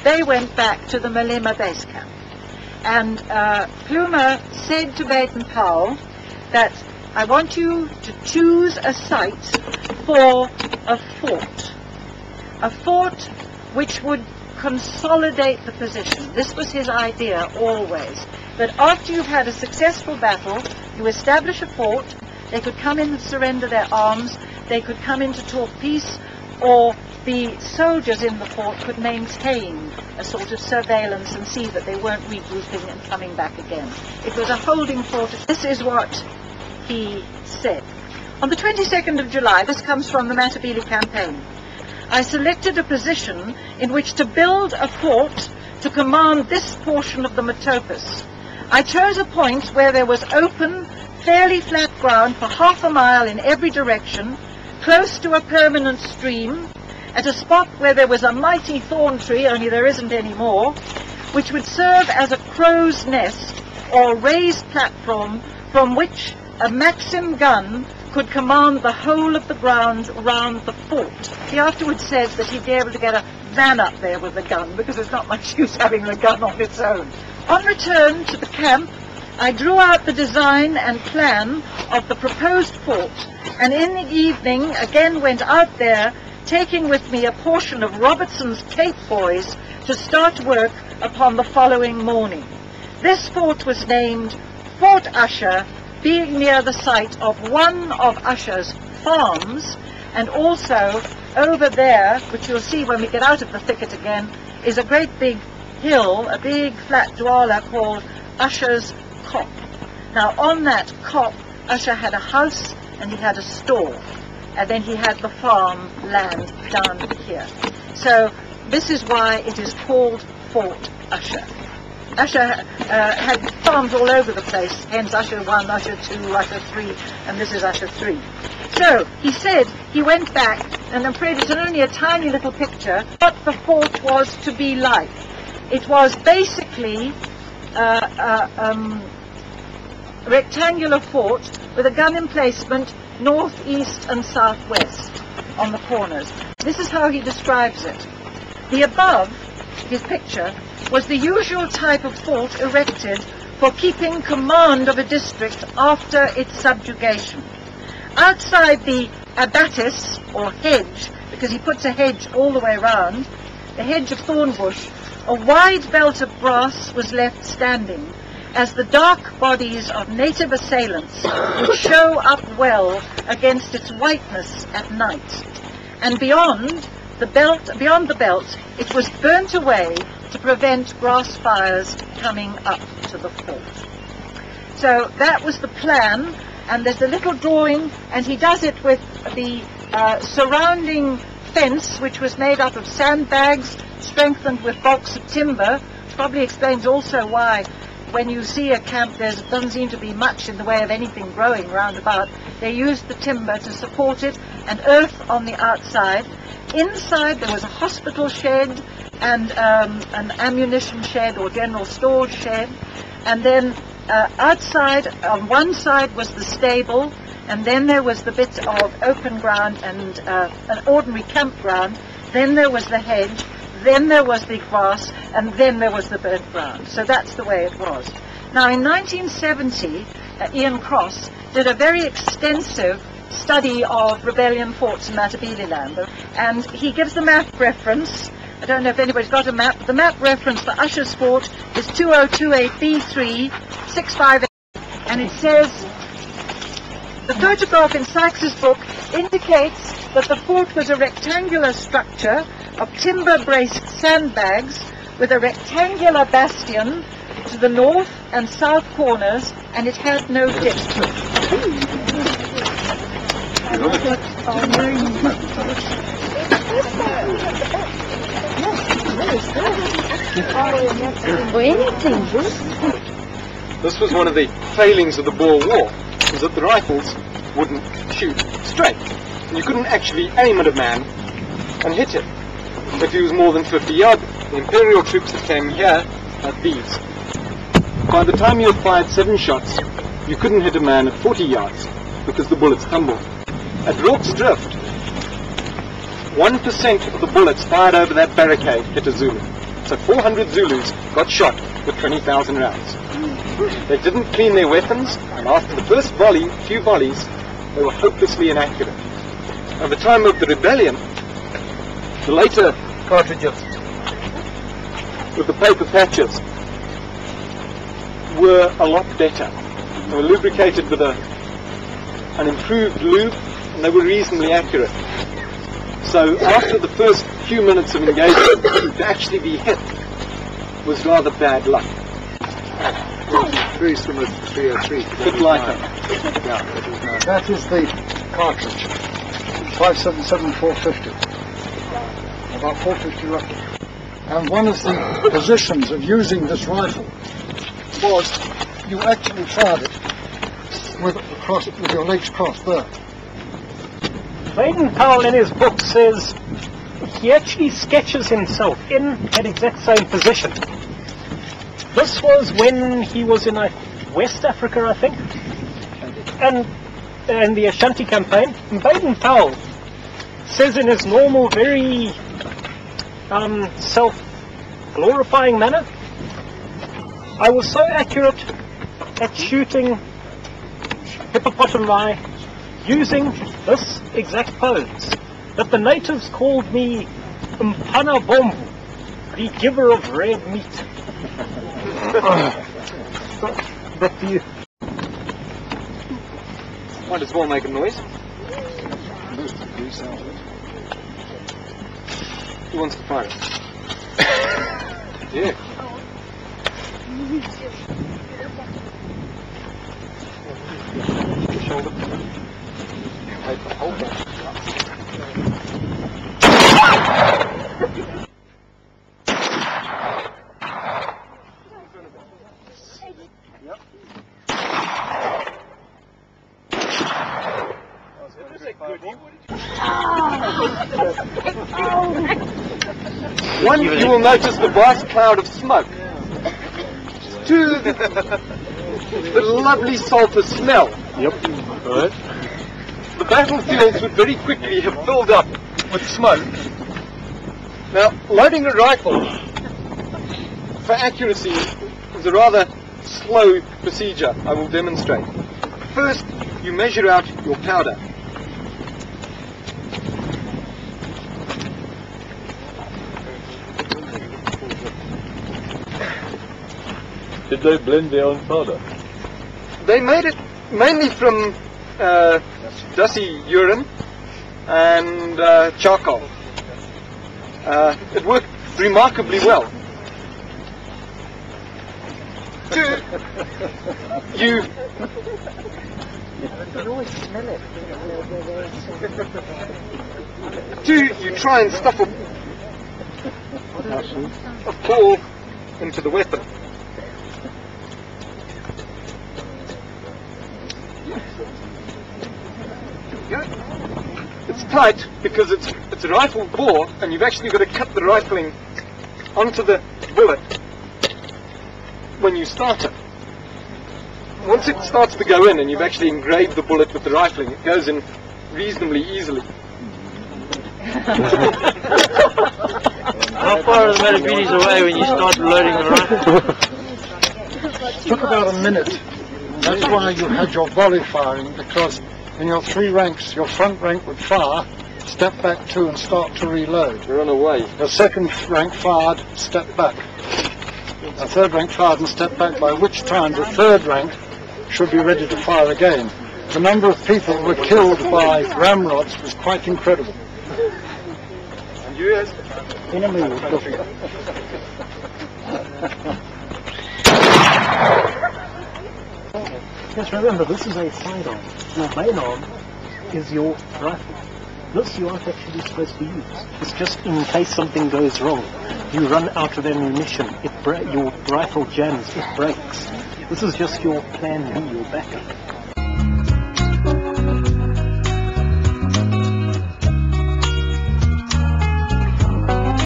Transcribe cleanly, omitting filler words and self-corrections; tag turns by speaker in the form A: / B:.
A: They went back to the Malema base camp. And Plumer said to Baden-Powell that I want you to choose a site for a fort which would consolidate the position. This was his idea always, that after you've had a successful battle, you establish a fort, they could come in and surrender their arms, they could come in to talk peace, or the soldiers in the fort could maintain a sort of surveillance and see that they weren't regrouping and coming back again. It was a holding fort. This is what he said. On the 22nd of July, this comes from the Matabeleland campaign, I selected a position in which to build a fort to command this portion of the Matopos. I chose a point where there was open, fairly flat ground for half a mile in every direction, close to a permanent stream, at a spot where there was a mighty thorn tree, only there isn't any more, which would serve as a crow's nest or raised platform from which a Maxim gun could command the whole of the ground round the fort. He afterwards says that he'd be able to get a van up there with a gun, because there's not much use having the gun on its own. On return to the camp, I drew out the design and plan of the proposed fort, and in the evening again went out there, taking with me a portion of Robertson's Cape boys to start work upon the following morning. This fort was named Fort Usher, being near the site of one of Usher's farms, and also over there, which you'll see when we get out of the thicket again, is a great big hill, a big flat dwala called Usher's Cop. Now on that cop, Usher had a house and he had a store, and then he had the farm land down here. So this is why it is called Fort Usher. Usher had farms all over the place, hence Usher 1, Usher 2, Usher 3, and this is Usher 3. So he said he went back, and I'm afraid it's only a tiny little picture, what the fort was to be like. It was basically a rectangular fort with a gun emplacement north, east and southwest on the corners. This is how he describes it. The above, his picture, was the usual type of fort erected for keeping command of a district after its subjugation. Outside the abattis, or hedge, because he puts a hedge all the way round, the hedge of thorn bush, a wide belt of grass was left standing, as the dark bodies of native assailants would show up well against its whiteness at night. And beyond the belt, it was burnt away to prevent grass fires coming up to the fort. So that was the plan, and there's a little drawing, and he does it with the surrounding fence, which was made up of sandbags strengthened with balks of timber, which probably explains also why when you see a camp there doesn't seem to be much in the way of anything growing round about. They used the timber to support it, and earth on the outside. Inside there was a hospital shed and an ammunition shed or general storage shed, and then outside on one side was the stable, and then there was the bit of open ground and an ordinary campground, then there was the hedge, then there was the grass, and then there was the burnt ground. So that's the way it was. Now in 1970, Ian Cross did a very extensive study of rebellion forts in Matabeleland, and he gives the map reference. I don't know if anybody's got a map, but the map reference for Usher's fort is 2028B3 658, and it says, the photograph in Sykes's book indicates that the fort was a rectangular structure of timber-braced sandbags with a rectangular bastion to the north and south corners, and it had no dip.
B: This was one of the failings of the Boer War, was that the rifles wouldn't shoot straight. You couldn't actually aim at a man and hit him if he was more than 50 yards. The Imperial troops that came here had these. By the time you had fired 7 shots, you couldn't hit a man at 40 yards because the bullets tumbled. At Rorke's Drift, 1% of the bullets fired over that barricade hit a Zulu. So 400 Zulus got shot with 20,000 rounds. They didn't clean their weapons, and after the first few volleys, they were hopelessly inaccurate. At the time of the rebellion, the later cartridges with the paper patches were a lot better. They were lubricated with an improved lube, and they were reasonably accurate. So after the first few minutes of engagement, to actually be hit was rather bad luck.
C: Very similar to 303.
B: Bit lighter.
C: Yeah, that is the cartridge. 577-450. About 450 roughly. And one of the positions of using this rifle was you actually fired it with your legs crossed there.
D: Baden-Powell in his book says he actually sketches himself in that exact same position. This was when he was in West Africa, I think, and the Ashanti campaign. And Baden-Powell says in his normal, very self-glorifying manner, I was so accurate at shooting hippopotami using this exact pose that the natives called me Mpana Bombu, the giver of red meat. But you
B: Might as well make a noise. Who wants to fire it? Yeah. Shoulder. Hold that. One, you will notice the vast cloud of smoke. Two, the lovely sulphur smell.
D: Yep. Right.
B: The battlefields would very quickly have filled up with smoke. Now, loading a rifle for accuracy is a rather slow procedure. I will demonstrate. First, you measure out your powder.
E: Did they blend their own powder?
B: They made it mainly from dusty urine and charcoal. It worked remarkably well. You
A: can always smell it.
B: You try and stuff a ball into the weapon. It's tight because it's a rifle bore, and you've actually got to cut the rifling onto the bullet when you start it. Once it starts to go in and you've actually engraved the bullet with the rifling, it goes in reasonably easily.
F: How far are the Matabeles away when you start loading the rifle?
C: It took about a minute. That's why you had your volley firing, because in your three ranks, your front rank would fire, step back two and start to reload.
B: Run away.
C: Your second rank fired, step back. A third rank fired and step back, by which time the third rank should be ready to fire again. The number of people who were killed by ramrods was quite incredible.
B: And you guys?
C: Enemy was looking.
D: Yes, remember, this is a sidearm. Your main arm is your rifle. This you aren't actually supposed to use. It's just in case something goes wrong. You run out of ammunition, your rifle jams, it breaks. This is just your plan B, your backup.